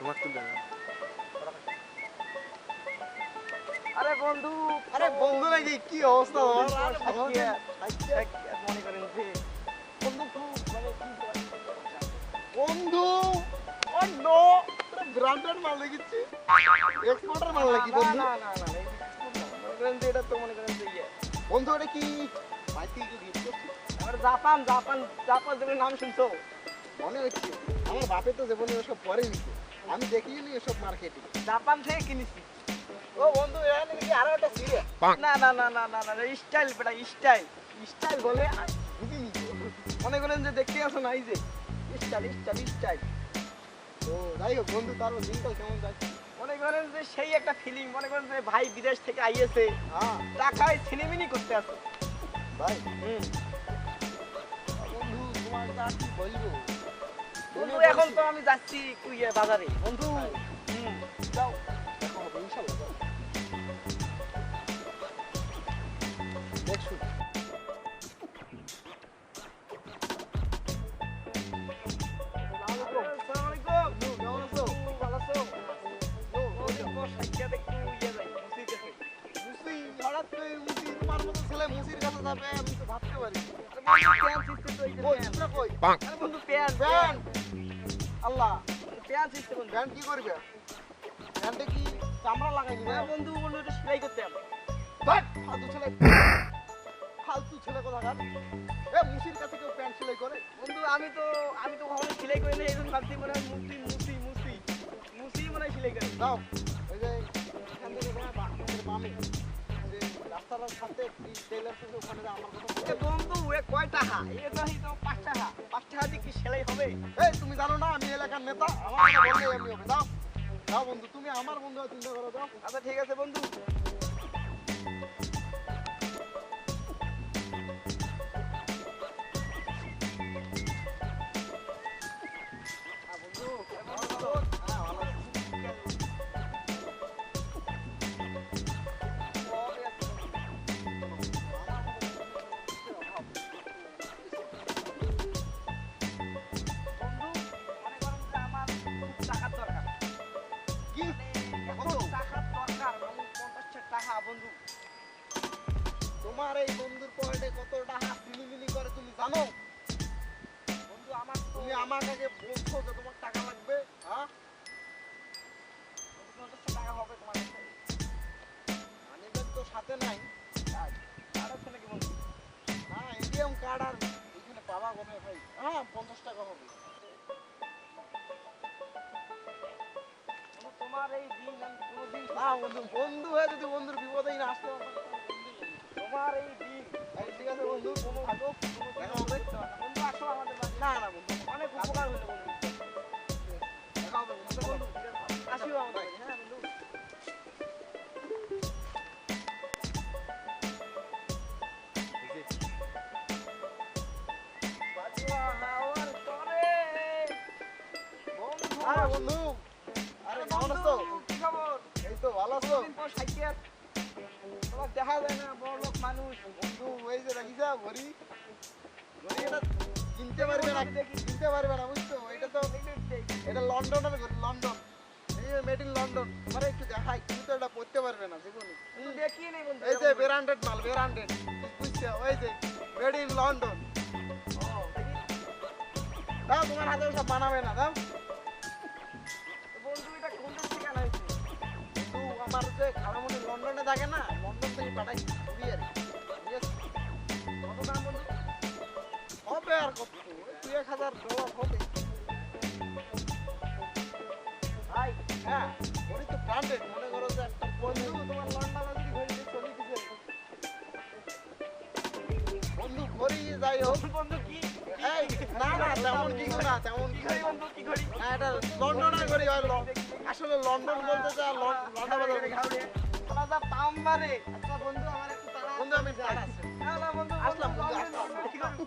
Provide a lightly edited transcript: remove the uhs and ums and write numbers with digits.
আমার তুলে না। আরে বন্ধু, আরে বন্ধু নাকি কি অবস্থা তোমার? মনে করেন যে বন্ধু খুব মানে কি বন্ধু ও নো ব্র্যান্ডেড মাল লাগিছি এক্সপোর্টার মাল লাগি বন্ধু। না না না না মনে করেন যে এটা তো মনে করেন যে বন্ধু এটা কি বাইতে কি গিফট করছিস? আমরা জাপান জাপান জাপান তুমি নাম শুনছো? মনে হচ্ছে আমার বাপে তো জীবনে ওসব পড়েনি, আমি দেখিনি এসব মার্কেটে। জাপান থেকে কিনেছি। ও বন্ধু এটা নাকি আরো একটা সিরিয়াস না না না না না না স্টাইল বেটা স্টাইল স্টাইল বলে বুঝিনি। মনে করেন যে দেখতে আসো না এই যে স্টাইল স্টাইল স্টাইল। ও যাই হোক বন্ধু, তারও দিনকাল কেমন যাচ্ছে? মনে করেন যে সেই একটা ফিলিং, মনে করেন যে ভাই বিদেশ থেকে আইয়েছে হ্যাঁ টাকায় সিনেমিনি করতে আসে। ভাই বন্ধু তোমার যা কি বলবো বন্ধু এখন তো আমি যাচ্ছি কুইয়ে বাজারে বন্ধু। যাও দেখা হবে ইনশাআল্লাহ। যাও দেখছো আল্লাহ প্যান্ট সিস্টেম ব্যান্ড কি করবে? ব্যান্ডে কি চামড়া লাগাই দিবে? বন্ধু বললো এটা সেলাই করতে হবে। বাট ফালতু ছেলে কোথাকার। এ মুসির কাছে কেউ প্যান্ট সেলাই করে? বন্ধু আমি তো কখনো সেলাই করি না, এই জন্য ভাবছি মনে হয় মুসি মুসি মুসি মুসি মনে হয় সেলাই করে। দাও ওই যে এখান থেকে আমাদের বামে যে রাস্তার সাথে টেলার থেকে ওখানে যে আমার কথা এ বন্ধু এ কয় টাকা? এটা তো 5 টাকা। 5 টাকা দিয়ে কি সেলাই হবে? এই তুমি জানো না আমি এলাকার নেতা, আমার কথা বললেই এমনি হবে। দাও দাও বন্ধু, তুমি আমার বন্ধু হয়ে চিন্তা করো। দাও আচ্ছা ঠিক আছে বন্ধু। কি বন্ধু তোমার এই বন্ধুর পকেটে কত টাকা মিলি করে তুমি জানো? বন্ধু আমার তো তুমি আমাকে আগে বলছো যে তোমার টাকা লাগবে। হ্যাঁ 50 টাকা হবে তোমার কাছে? মানিব্যাগ তো সাথে নাই। আর আছে নাকি বন্ধু? না এটিএম কার্ড আর এখানে পাওয়া গনে ভাই। হ্যাঁ 50 টাকা হবে। বন্ধু, তোমার এই দিন আমি কোনোদিন না বন্ধু, বন্ধু হয়ে যদি বন্ধুর বিপদেই না আসতে পারতাম তোমার এই দিন ঠিক আছে বন্ধু, কোনো ভালো দেখা হবে। বন্ধু আসো আমাদের বাড়ি। না না বন্ধু, অনেক উপকার হলো বন্ধু। দেখা হবে বন্ধু। বন্ধু আসিও আমাদের বাড়ি। হ্যাঁ বন্ধু। বাজুয়া হাওয়ার তরে বন্ধু। আরে বন্ধু, আরে কেমন আছো? কি খবর? এই তো ভালো আছো দিন পর সাইকেল তোমার দেখা যায় না, বড় লোক মানুষ। বন্ধু। এই যে রাখিসা ঘড়ি, ঘড়ি এটা কিনতে পারবে না, কিনতে পারবে না বুঝছো? এটা তো এটা লন্ডনের ঘড়ি, লন্ডন। এই যে মেড ইন লন্ডন। তোমার একটু দেখাই, তুমি তো এটা পড়তে পারবে না জীবনে। কিন্তু দেখিয়ে নেই বন্ধু। এই যে ব্র্যান্ডেড মাল, ব্র্যান্ডেড বুঝছো? ওই যে মেড ইন লন্ডন। দাও তোমার হাতে সব বানাবে না, দাও বন্ধু এটা কোন দেশ থেকে আনা হয়েছে? কিন্তু আমার যে খালামণি লন্ডনে থাকে না, লন্ডন থেকে পাঠাই কুরিয়ারে। ঠিক আছে? কত দাম বন্ধু? হবে আর কত, ওই $2000 হবে। ভাই হ্যাঁ ঘড়ি তো ব্র্যান্ডেড, মনে করো যে একটা বন্ধু তোমার লন্ডনে যদি ঘড়ি দিয়ে চলে গেছে। বন্ধু ঘড়ি যাই হোক। বন্ধু কি এই না না তেমন কিছু না, তেমন কি ঘড়ি বন্ধু? কি ঘড়ি? না, এটা লন্ডনের ঘড়ি হয়। আসলে লন্ডন বলতে যা লন্ডন আলাদা পাম মারে। আচ্ছা বন্ধু আমার একটু তাড়া। বন্ধু আমি না না বন্ধু আসলাম বন্ধু, লন্ডন আসলাম। কি ঘড়ি?